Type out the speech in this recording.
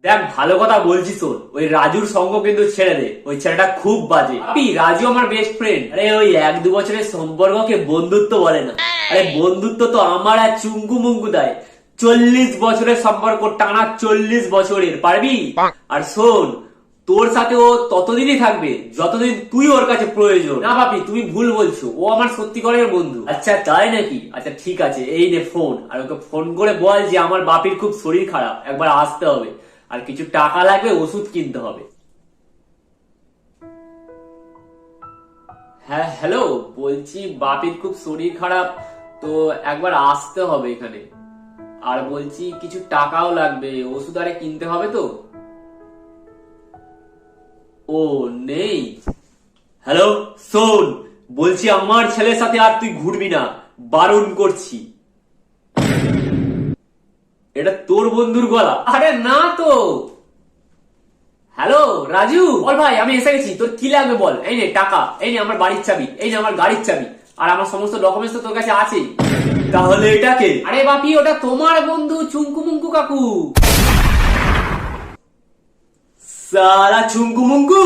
দেখ ভালো কথা বলছিস তোর, ওই রাজুর সঙ্গ কিন্তু ছেড়ে দে, ওই ছেলেটা খুব বাজে। রাজু আমার বেস্ট ফ্রেন্ড। আরে ওই 1-2 বছরের সম্পর্ককে বন্ধুত্ব বলে না। আরে বন্ধুত্ব তো আমার আর চুঙ্গু মুঙ্গু দেয়। 40 বছরের সম্পর্ক, টানা 40 বছরের, পারবি? আর শোন, তোর সাথে ও ততদিনই থাকবে যতদিন তুই ওর কাছে প্রয়োজন। না ভাবি, তুমি ভুল বলছো, ও আমার সত্যিকারের বন্ধু। আচ্ছা তাই নাকি? আচ্ছা ঠিক আছে, এই নে ফোন, আর ওকে ফোন করে বল যে আমার বাপির খুব শরীর খারাপ, একবার আসতে হবে, আর কিছু টাকা লাগবে, ওষুধ কিনতে হবে। হ্যাঁ হ্যালো, বলছি বাপির খুব শরীর খারাপ, তো একবার আসতে হবে এখানে। আর বলছি কিছু টাকাও লাগবে, ওষুধ আরে কিনতে হবে তো। ও নেই। হ্যালো শোন, বলছি আমার ছেলের সাথে আর তুই ঘুরবি না, বারণ করছি। এটা তোর বন্ধুর গলা? আরে না তো। হ্যালো রাজু, বল ভাই, আমি এসে গেছি, তোর কি লাগবে বল। এই নে টাকা, এই নে আমার বাড়ির চাবি, এই নে আমার গাড়ির চাবি, আর আমার সমস্ত ডকুমেন্টস তো তোর কাছে আছেই। তাহলে এটাকে? আরে বাপি, ওটা তোমার বন্ধু চুঙ্কু মুঙ্কু কাকু। সালা চুঙ্কু মুঙ্কু।